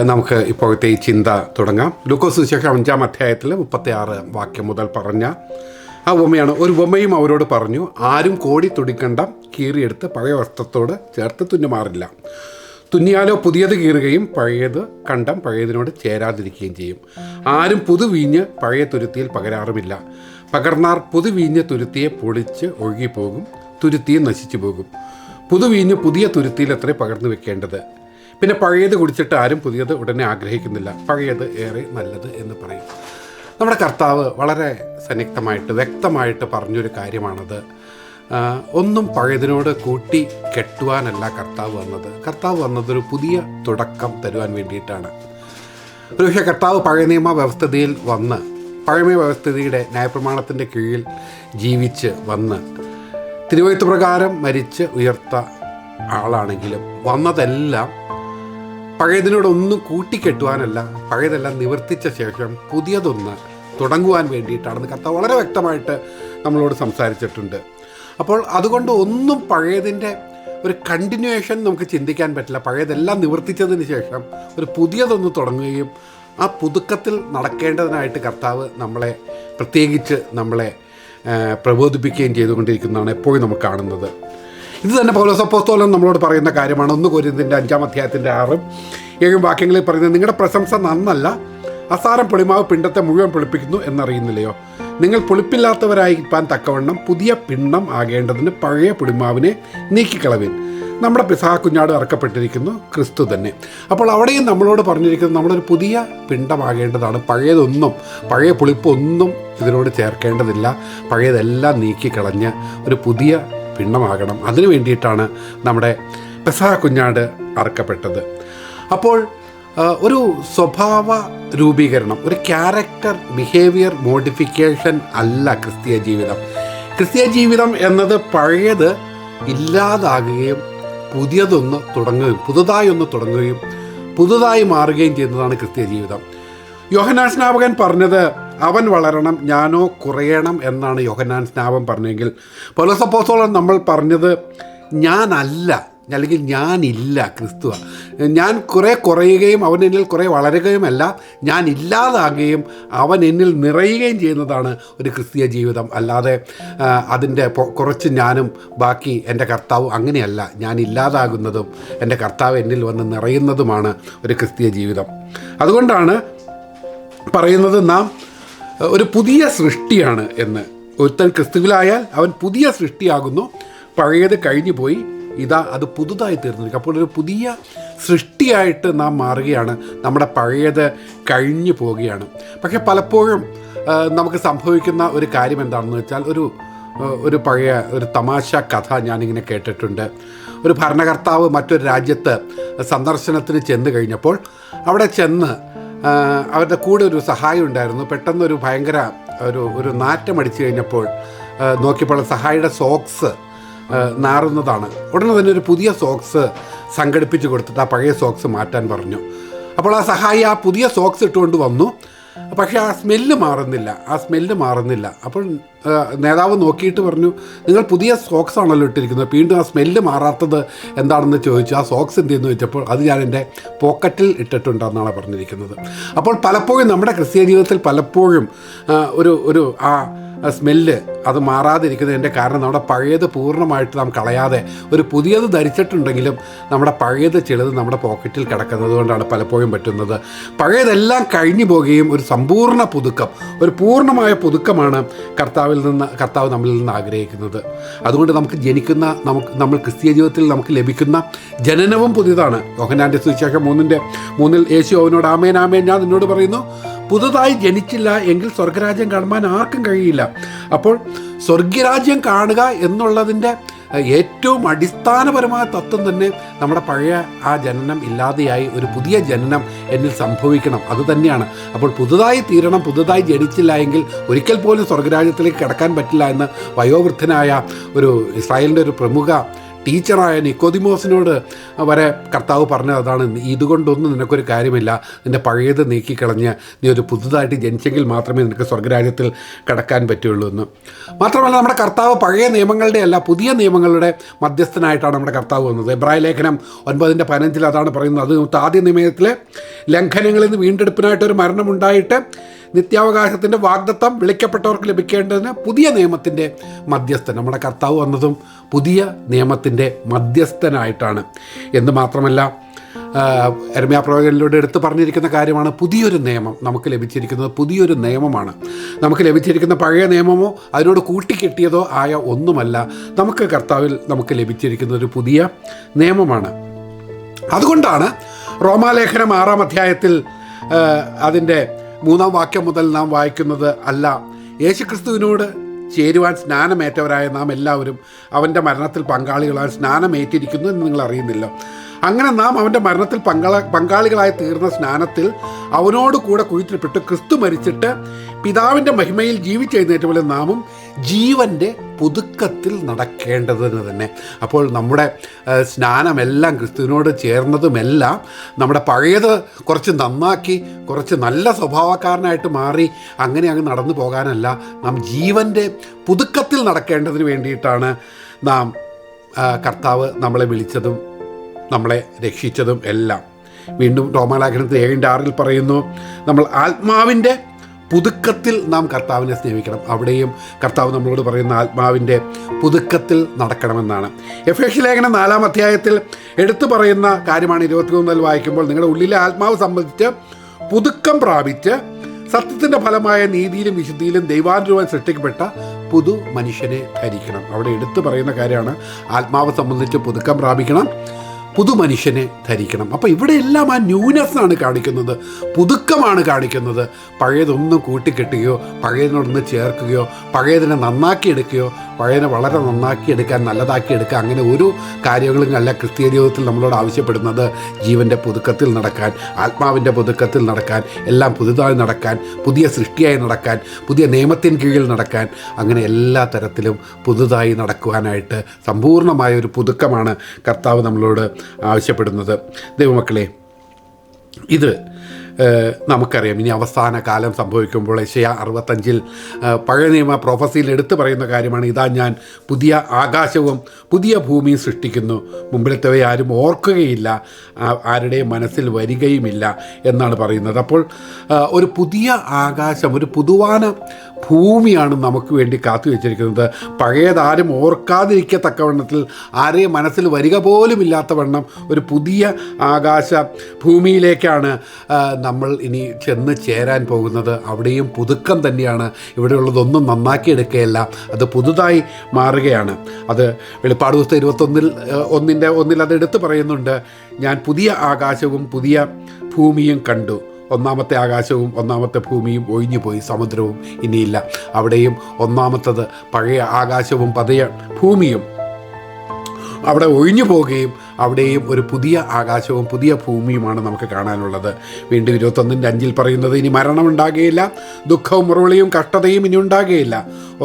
നമുക്ക് ഇപ്പോഴത്തെ ഈ ചിന്ത തുടങ്ങാം. ലൂക്കോസ് സുവിശേഷം 5-ാം അധ്യായത്തിൽ 36 വാക്യം മുതൽ പറഞ്ഞ ആ ഉപമയാണ്. ഒരു ഉപമയും അവരോട് പറഞ്ഞു, ആരും കോടി തുടിക്കണ്ടം കീറിയെടുത്ത് പഴയ വസ്ത്രത്തോട് ചേർത്ത് തുന്നുമാറില്ല. തുന്നിയാലോ പുതിയത് കീറുകയും പഴയത് കണ്ടം പഴയതിനോട് ചേരാതിരിക്കുകയും ചെയ്യും. ആരും പുതുവീഞ്ഞ് പഴയ തുരുത്തിയിൽ പകരാറുമില്ല. പകർന്നാർ പുതുവീഞ്ഞ് തുരുത്തിയെ പൊളിച്ച് ഒഴുകിപ്പോകും, തുരുത്തിയും നശിച്ചു പോകും. പുതുവീഞ്ഞ് പുതിയ തുരുത്തിയിൽ അത്രേ പകർന്നു വെക്കേണ്ടത്. പിന്നെ പഴയത് കുടിച്ചിട്ട് ആരും പുതിയത് ഉടനെ ആഗ്രഹിക്കുന്നില്ല, പഴയത് ഏറെ നല്ലത് എന്ന് പറയും. നമ്മുടെ കർത്താവ് വളരെ സന്നിഗ്ധമായിട്ട് വ്യക്തമായിട്ട് പറഞ്ഞൊരു കാര്യമാണത്. ഒന്നും പഴയതിനോട് കൂട്ടി കെട്ടുവാനല്ല കർത്താവ് വന്നതൊരു പുതിയ തുടക്കം തരുവാൻ വേണ്ടിയിട്ടാണ്. ഒരുപക്ഷെ കർത്താവ് പഴയ നിയമ വ്യവസ്ഥിതിയിൽ വന്ന് പഴയ വ്യവസ്ഥിതിയുടെ ന്യായപ്രമാണത്തിൻ്റെ കീഴിൽ ജീവിച്ച് വന്ന് തിരുവെഴുത്ത് പ്രകാരം മരിച്ച് ഉയർത്ത ആളാണെങ്കിലും വന്നതെല്ലാം പഴയതിനോടൊന്നും കൂട്ടിക്കെട്ടുവാനല്ല, പഴയതെല്ലാം നിവർത്തിച്ച ശേഷം പുതിയതൊന്ന് തുടങ്ങുവാൻ വേണ്ടിയിട്ടാണെന്ന് കർത്താവ് വളരെ വ്യക്തമായിട്ട് നമ്മളോട് സംസാരിച്ചിട്ടുണ്ട്. അപ്പോൾ അതുകൊണ്ട് ഒന്നും പഴയതിൻ്റെ ഒരു കണ്ടിന്യൂവേഷൻ നമുക്ക് ചിന്തിക്കാൻ പറ്റില്ല. പഴയതെല്ലാം നിവർത്തിച്ചതിന് ശേഷം ഒരു പുതിയതൊന്ന് തുടങ്ങുകയും ആ പുതുക്കത്തിൽ നടക്കേണ്ടതിനായിട്ട് കർത്താവ് പ്രത്യേകിച്ച് നമ്മളെ പ്രബോധിപ്പിക്കുകയും ചെയ്തുകൊണ്ടിരിക്കുന്നതാണ് എപ്പോഴും നമുക്ക് കാണുന്നത്. ഇത് തന്നെ പൗലോസ് അപ്പോസ്തലൻ നമ്മളോട് പറയുന്ന കാര്യമാണ്. 1 കൊരിന്ത്യൻ്റെ 5-ാം അധ്യായത്തിൻ്റെ 6-7 വാക്യങ്ങളിൽ പറയുന്നത്, നിങ്ങളുടെ പ്രശംസ നന്നല്ല, അസാരം പുളിമാവ് പിണ്ടത്തെ മുഴുവൻ പുളിപ്പിക്കുന്നു എന്നറിയുന്നില്ലയോ? നിങ്ങൾ പുളിപ്പില്ലാത്തവരായിരിക്കാൻ തക്കവണ്ണം പുതിയ പിണ്ഡം ആകേണ്ടതിന് പഴയ പുളിമാവിനെ നീക്കിക്കളവിൻ. നമ്മുടെ പിസഹ കുഞ്ഞാട് അറക്കപ്പെട്ടിരിക്കുന്നു, ക്രിസ്തു തന്നെ. അപ്പോൾ അവിടെയും നമ്മളോട് പറഞ്ഞിരിക്കുന്നത് നമ്മളൊരു പുതിയ പിണ്ഡമാകേണ്ടതാണ്. പഴയ പുളിപ്പൊന്നും ഇതിനോട് ചേർക്കേണ്ടതില്ല. പഴയതെല്ലാം നീക്കിക്കളഞ്ഞ് ഒരു പുതിയ പിണ്ഡമാകണം. അതിനു വേണ്ടിയിട്ടാണ് നമ്മുടെ പെസഹ കുഞ്ഞാട് അറക്കപ്പെട്ടത്. അപ്പോൾ ഒരു സ്വഭാവ രൂപീകരണം, ഒരു ക്യാരക്ടർ ബിഹേവിയർ മോഡിഫിക്കേഷൻ അല്ല ക്രിസ്തീയ ജീവിതം. ക്രിസ്തീയ ജീവിതം എന്നത് പഴയത് ഇല്ലാതാകുകയും പുതുതായി ഒന്ന് തുടങ്ങുകയും പുതുതായി മാറുകയും ചെയ്യുന്നതാണ് ക്രിസ്തീയ ജീവിതം. യോഹന്നാൻ സ്നാപകൻ പറഞ്ഞത് അവൻ വളരണം ഞാനോ കുറയണം എന്നാണ് യോഹന്നാൻ സ്നാപകൻ പറഞ്ഞെങ്കിൽ, പൗലോസ് അപ്പോസ്തലൻ നമ്മൾ പറഞ്ഞത് ഞാനല്ല, അല്ലെങ്കിൽ ഞാനില്ല, ക്രിസ്തുവ. ഞാൻ കുറേ കുറയുകയും അവൻ എന്നിൽ കുറേ വളരുകയുമല്ല, ഞാൻ ഇല്ലാതാകുകയും അവൻ എന്നിൽ നിറയുകയും ചെയ്യുന്നതാണ് ഒരു ക്രിസ്തീയ ജീവിതം. അല്ലാതെ അതിൻ്റെ കുറച്ച് ഞാനും ബാക്കി എൻ്റെ കർത്താവും അങ്ങനെയല്ല. ഞാൻ ഇല്ലാതാകുന്നതും എൻ്റെ കർത്താവ് എന്നിൽ വന്ന് നിറയുന്നതുമാണ് ഒരു ക്രിസ്തീയ ജീവിതം. അതുകൊണ്ടാണ് പറയുന്നത് നാം ഒരു പുതിയ സൃഷ്ടിയാണ് എന്ന്. ഒരുത്തൻ ക്രിസ്തുവിലായാൽ അവൻ പുതിയ സൃഷ്ടിയാകുന്നു, പഴയത് കഴിഞ്ഞു പോയി, ഇതാ അത് പുതുതായി തീർന്നിരിക്കും. അപ്പോൾ ഒരു പുതിയ സൃഷ്ടിയായിട്ട് നാം മാറുകയാണ്, നമ്മുടെ പഴയത് കഴിഞ്ഞു പോവുകയാണ്. പക്ഷേ പലപ്പോഴും നമുക്ക് സംഭവിക്കുന്ന ഒരു കാര്യം എന്താണെന്ന് വെച്ചാൽ, ഒരു പഴയ ഒരു തമാശ കഥ ഞാനിങ്ങനെ കേട്ടിട്ടുണ്ട്. ഒരു ഭരണകർത്താവ് മറ്റൊരു രാജ്യത്ത് സന്ദർശനത്തിന് ചെന്ന് കഴിഞ്ഞപ്പോൾ അവിടെ ചെന്ന് അവരുടെ കൂടെ ഒരു സഹായി ഉണ്ടായിരുന്നു. പെട്ടെന്നൊരു ഭയങ്കര ഒരു നാറ്റമടിച്ചു കഴിഞ്ഞപ്പോൾ നോക്കിയപ്പോൾ സഹായിയുടെ സോക്സ് നാറുന്നതാണ്. ഉടനെ തന്നെ ഒരു പുതിയ സോക്സ് സംഘടിപ്പിച്ച് കൊടുത്തിട്ട് ആ പഴയ സോക്സ് മാറ്റാൻ പറഞ്ഞു. അപ്പോൾ ആ സഹായി ആ പുതിയ സോക്സ് ഇട്ടുകൊണ്ട് വന്നു. പക്ഷേ ആ സ്മെല്ല് മാറുന്നില്ല. അപ്പോൾ നേതാവ് നോക്കിയിട്ട് പറഞ്ഞു, നിങ്ങൾ പുതിയ സോക്സ് ആണല്ലോ ഇട്ടിരിക്കുന്നത്, വീണ്ടും ആ സ്മെല്ല് മാറാത്തത് എന്താണെന്ന് ചോദിച്ചു. ആ സോക്സ് എന്തെന്ന് ചോദിച്ചപ്പോൾ അത് ഞാൻ എൻ്റെ പോക്കറ്റിൽ ഇട്ടിട്ടുണ്ടെന്നാണ് പറഞ്ഞിരിക്കുന്നത്. അപ്പോൾ പലപ്പോഴും നമ്മുടെ ക്രിസ്തീയ ജീവിതത്തിൽ പലപ്പോഴും ഒരു സ്മെല്ല് അത് മാറാതിരിക്കുന്നതിൻ്റെ കാരണം നമ്മുടെ പഴയത് പൂർണ്ണമായിട്ട് നാം കളയാതെ ഒരു പുതിയത് ധരിച്ചിട്ടുണ്ടെങ്കിലും നമ്മുടെ പഴയത് ചിലത് നമ്മുടെ പോക്കറ്റിൽ കിടക്കുന്നത് കൊണ്ടാണ് പലപ്പോഴും പറ്റുന്നത്. പഴയതെല്ലാം കഴിഞ്ഞു പോവുകയും ഒരു സമ്പൂർണ്ണ പുതുക്കം, ഒരു പൂർണ്ണമായ പുതുക്കമാണ് കർത്താവ് നമ്മളിൽ നിന്ന് ആഗ്രഹിക്കുന്നത്. അതുകൊണ്ട് നമ്മൾ ക്രിസ്തീയ ജീവിതത്തിൽ നമുക്ക് ലഭിക്കുന്ന ജനനവും പുതിയതാണ്. യോഹന്നാൻ്റെ സുവിശേഷം 3:3 യേശു അവനോട് ആമേൻ ആമേൻ ഞാൻ നിന്നോട് പറയുന്നു, പുതുതായി ജനിച്ചില്ല എങ്കിൽ സ്വർഗരാജ്യം കാണുവാൻ ആർക്കും കഴിയില്ല. അപ്പോൾ സ്വർഗരാജ്യം കാണുക എന്നുള്ളതിൻ്റെ ഏറ്റവും അടിസ്ഥാനപരമായ തത്വം തന്നെ നമ്മുടെ പഴയ ആ ജനനം ഇല്ലാതെയായി ഒരു പുതിയ ജനനം എന്നിൽ സംഭവിക്കണം, അതുതന്നെയാണ്. അപ്പോൾ പുതുതായി തീരണം. പുതുതായി ജനിച്ചില്ല എങ്കിൽ ഒരിക്കൽ പോലും സ്വർഗരാജ്യത്തിലേക്ക് കടക്കാൻ പറ്റില്ല എന്ന് വയോവൃദ്ധനായ ഒരു ഇസ്രായേലിൻ്റെ ഒരു പ്രമുഖ ടീച്ചറായ നിക്കോദിമോസിനോട് വരെ കർത്താവ് പറഞ്ഞത് അതാണ്, ഇതുകൊണ്ടൊന്നും നിനക്കൊരു കാര്യമില്ല, നിൻ്റെ പഴയത് നീക്കിക്കളഞ്ഞ് നീ ഒരു പുതുതായിട്ട് ജനിച്ചെങ്കിൽ മാത്രമേ നിനക്ക് സ്വർഗ്ഗരാജ്യത്തിൽ കടക്കാൻ പറ്റുള്ളൂ എന്ന്. മാത്രമല്ല നമ്മുടെ കർത്താവ് പഴയ നിയമങ്ങളുടെ അല്ല, പുതിയ നിയമങ്ങളുടെ മധ്യസ്ഥനായിട്ടാണ് നമ്മുടെ കർത്താവ് വന്നത്. എബ്രായ ലേഖനം 9:15 അതാണ് പറയുന്നത്. അത് ആദ്യ നിയമത്തിലെ ലംഘനങ്ങളിൽ നിന്ന് വീണ്ടെടുപ്പിനായിട്ടൊരു മരണമുണ്ടായിട്ട് നിത്യാവകാശത്തിൻ്റെ വാഗ്ദത്തം വിളിക്കപ്പെട്ടവർക്ക് ലഭിക്കേണ്ടതിന് പുതിയ നിയമത്തിൻ്റെ മധ്യസ്ഥൻ. നമ്മുടെ കർത്താവ് വന്നതും പുതിയ നിയമത്തിൻ്റെ മധ്യസ്ഥനായിട്ടാണ്. എന്ന് മാത്രമല്ല യെരമ്യാ പ്രവചനത്തിലൂടെ എടുത്ത് പറഞ്ഞിരിക്കുന്ന കാര്യമാണ്, പുതിയൊരു നിയമം നമുക്ക് ലഭിച്ചിരിക്കുന്നത് പുതിയൊരു നിയമമാണ്. നമുക്ക് ലഭിച്ചിരിക്കുന്ന പഴയ നിയമമോ അതിനോട് കൂട്ടിക്കെട്ടിയതോ ആയ ഒന്നുമല്ല. നമുക്ക് കർത്താവിൽ നമുക്ക് ലഭിച്ചിരിക്കുന്ന ഒരു പുതിയ നിയമമാണ്. അതുകൊണ്ടാണ് റോമാലേഖനം 6-ാം അധ്യായത്തിൽ അതിൻ്റെ 3-ാം വാക്യം മുതൽ നാം വായിക്കുന്നത്, അല്ല യേശുക്രിസ്തുവിനോട് ചേരുവാൻ സ്നാനമേറ്റവരായ നാം എല്ലാവരും അവൻ്റെ മരണത്തിൽ പങ്കാളികളാൽ സ്നാനമേറ്റിരിക്കുന്നു എന്ന് നിങ്ങൾ അറിയുന്നില്ല. അങ്ങനെ നാം അവൻ്റെ മരണത്തിൽ പങ്കാളികളായി തീർന്ന സ്നാനത്തിൽ അവനോട് കൂടെ കുഴിച്ചിൽപ്പെട്ട് ക്രിസ്തു മരിച്ചിട്ട് പിതാവിൻ്റെ മഹിമയിൽ ജീവിച്ചെഴുന്നേറ്റ പോലെ നാമും ജീവൻ്റെ പുതുക്കത്തിൽ നടക്കേണ്ടതിന് തന്നെ. അപ്പോൾ നമ്മുടെ സ്നാനമെല്ലാം ക്രിസ്തുവിനോട് ചേർന്നതുമെല്ലാം നമ്മുടെ പഴയത് കുറച്ച് നന്നാക്കി കുറച്ച് നല്ല സ്വഭാവക്കാരനായിട്ട് മാറി അങ്ങനെ അങ്ങ് നടന്നു പോകാനല്ല, നാം ജീവൻ്റെ പുതുക്കത്തിൽ നടക്കേണ്ടതിന് വേണ്ടിയിട്ടാണ് നാം കർത്താവ് നമ്മളെ വിളിച്ചതും നമ്മളെ രക്ഷിച്ചതും എല്ലാം. വീണ്ടും റോമാലേഖനത്തിൽ 7:6 പറയുന്നു, നമ്മൾ ആത്മാവിൻ്റെ പുതുക്കത്തിൽ നാം കർത്താവിനെ സ്നേഹിക്കണം. അവിടെയും കർത്താവ് നമ്മളോട് പറയുന്ന ആത്മാവിൻ്റെ പുതുക്കത്തിൽ നടക്കണമെന്നാണ്. എഫേസ്യ ലേഖനം 4-ാം അധ്യായത്തിൽ എടുത്തു പറയുന്ന കാര്യമാണ് 23 വായിക്കുമ്പോൾ, നിങ്ങളുടെ ഉള്ളിലെ ആത്മാവ് സംബന്ധിച്ച് പുതുക്കം പ്രാപിച്ച് സത്യത്തിൻ്റെ ഫലമായ നീതിയിലും വിശുദ്ധിയിലും ദൈവാനുരൂപം സൃഷ്ടിക്കപ്പെട്ട പുതു മനുഷ്യനെ ധരിക്കണം. അവിടെ എടുത്തു പറയുന്ന കാര്യമാണ് ആത്മാവ് സംബന്ധിച്ച് പുതുക്കം പ്രാപിക്കണം, പുതുമനുഷ്യനെ ധരിക്കണം. അപ്പോൾ ഇവിടെ എല്ലാം ആ ന്യൂനെസ്സാണ് കാണിക്കുന്നത്, പുതുക്കമാണ് കാണിക്കുന്നത്. പഴയതൊന്നും കൂട്ടിക്കെട്ടുകയോ പഴയതിനോടൊന്ന് ചേർക്കുകയോ പഴയതിനെ നന്നാക്കിയെടുക്കുകയോ പഴയതിനെ വളരെ നന്നാക്കിയെടുക്കാൻ നല്ലതാക്കിയെടുക്കുക അങ്ങനെ ഒരു കാര്യങ്ങളും അല്ല ക്രിസ്തീയ ജീവിതത്തിൽ നമ്മളോട് ആവശ്യപ്പെടുന്നത്. ജീവൻ്റെ പുതുക്കത്തിൽ നടക്കാൻ, ആത്മാവിൻ്റെ പുതുക്കത്തിൽ നടക്കാൻ, എല്ലാം പുതുതായി നടക്കാൻ, പുതിയ സൃഷ്ടിയായി നടക്കാൻ, പുതിയ നിയമത്തിന് കീഴിൽ നടക്കാൻ, അങ്ങനെ എല്ലാ തരത്തിലും പുതുതായി നടക്കുവാനായിട്ട് സമ്പൂർണ്ണമായ ഒരു പുതുക്കമാണ് കർത്താവ് നമ്മളോട് ആവശ്യപ്പെടുന്നത്. ദൈവമക്കളെ, ഇത് നമുക്കറിയാം. ഇനി അവസാന കാലം സംഭവിക്കുമ്പോൾ യെശയ്യാ 65 പഴയ നിയമ പ്രൊഫസിയിൽ എടുത്തു പറയുന്ന കാര്യമാണ്, ഇതാ ഞാൻ പുതിയ ആകാശവും പുതിയ ഭൂമിയും സൃഷ്ടിക്കുന്നു, മുമ്പിലത്തവയെ ആരും ഓർക്കുകയില്ല, ആരുടെയും മനസ്സിൽ വരികയുമില്ല എന്നാണ് പറയുന്നത്. അപ്പോൾ ഒരു പുതിയ ആകാശം, ഒരു പുതുവാന ഭൂമിയാണ് നമുക്ക് വേണ്ടി കാത്തു വെച്ചിരിക്കുന്നത്. പഴയതാരും ഓർക്കാതിരിക്കത്തക്കവണ്ണത്തിൽ ആരെയും മനസ്സിൽ വരിക പോലും ഇല്ലാത്തവണ്ണം ഒരു പുതിയ ആകാശ ഭൂമിയിലേക്കാണ് നമ്മൾ ഇനി ചെന്ന് ചേരാൻ പോകുന്നത്. അവിടെയും പുതുക്കം തന്നെയാണ്. ഇവിടെയുള്ളതൊന്നും നന്നാക്കിയെടുക്കുകയല്ല, അത് പുതുതായി മാറുകയാണ്. അത് വെളിപ്പാട് പുസ്തകം 21:1 അത് എടുത്തു പറയുന്നുണ്ട്, ഞാൻ പുതിയ ആകാശവും പുതിയ ഭൂമിയും കണ്ടു, ഒന്നാമത്തെ ആകാശവും ഒന്നാമത്തെ ഭൂമിയും ഒഴിഞ്ഞുപോയി, സമുദ്രവും ഇനിയില്ല. അവിടെയും ഒന്നാമത്തത് പഴയ ആകാശവും പഴയ ഭൂമിയും അവിടെ ഒഴിഞ്ഞു പോവുകയും അവിടെയും ഒരു പുതിയ ആകാശവും പുതിയ ഭൂമിയുമാണ് നമുക്ക് കാണാനുള്ളത്. വീണ്ടും 21:5 പറയുന്നത്, ഇനി മരണമുണ്ടാകുകയില്ല, ദുഃഖവും മുറവിളിയും കഷ്ടതയും ഇനി ഉണ്ടാകുകയില്ല,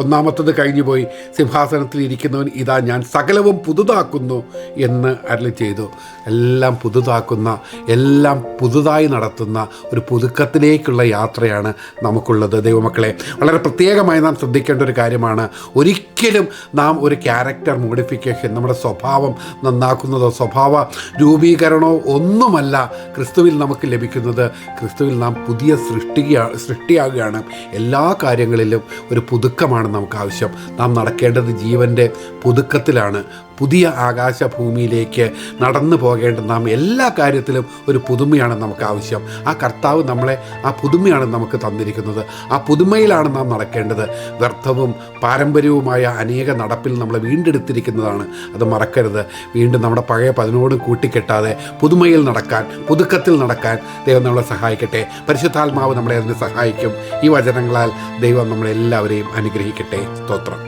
ഒന്നാമത്തത് കഴിഞ്ഞുപോയി, സിംഹാസനത്തിൽ ഇരിക്കുന്നവൻ ഇതാ ഞാൻ സകലവും പുതുതാക്കുന്നു എന്ന് അരുളി ചെയ്തു. എല്ലാം പുതുതാക്കുന്ന, എല്ലാം പുതുതായി നടത്തുന്ന ഒരു പുതുക്കത്തിലേക്കുള്ള യാത്രയാണ് നമുക്കുള്ളത്. ദൈവമക്കളെ, വളരെ പ്രത്യേകമായി നാം ശ്രദ്ധിക്കേണ്ട ഒരു കാര്യമാണ്, ഒരിക്കലും നാം ഒരു ക്യാരക്ടർ മോഡിഫിക്കേഷൻ, നമ്മുടെ സ്വഭാവം നന്നാക്കുന്നതോ സ്വഭാവ രൂപീകരണമോ ഒന്നുമല്ല ക്രിസ്തുവിൽ നമുക്ക് ലഭിക്കുന്നത്. ക്രിസ്തുവിൽ നാം പുതിയ സൃഷ്ടിയാകുകയാണ്. എല്ലാ കാര്യങ്ങളിലും ഒരു പുതുക്കമാണ് നമുക്ക് ആവശ്യം. നാം നടക്കേണ്ടത് ജീവൻ്റെ പുതുക്കത്തിലാണ്. പുതിയ ആകാശ ഭൂമിയിലേക്ക് നടന്നു പോകേണ്ട നാം എല്ലാ കാര്യത്തിലും ഒരു പുതുമയാണ് നമുക്ക് ആവശ്യം. ആ കർത്താവ് നമ്മളെ ആ പുതുമയാണ് നമുക്ക് തന്നിരിക്കുന്നത്. ആ പുതുമയിലാണ് നാം നടക്കേണ്ടത്. വ്യർത്ഥവും പാരമ്പര്യവുമായ അനേക നടപ്പിൽ നമ്മളെ വീണ്ടെടുത്തിരിക്കുന്നതാണ്, അത് മറക്കരുത്. വീണ്ടും നമ്മുടെ പഴയ പതിനോടും കൂട്ടിക്കെട്ടാതെ പുതുമയിൽ നടക്കാൻ, പുതുക്കത്തിൽ നടക്കാൻ ദൈവം നമ്മളെ സഹായിക്കട്ടെ. പരിശുദ്ധാത്മാവ് നമ്മളെ അതിന് സഹായിക്കും. ഈ വചനങ്ങളാൽ ദൈവം നമ്മളെല്ലാവരെയും അനുഗ്രഹിക്കട്ടെ. സ്തോത്രം.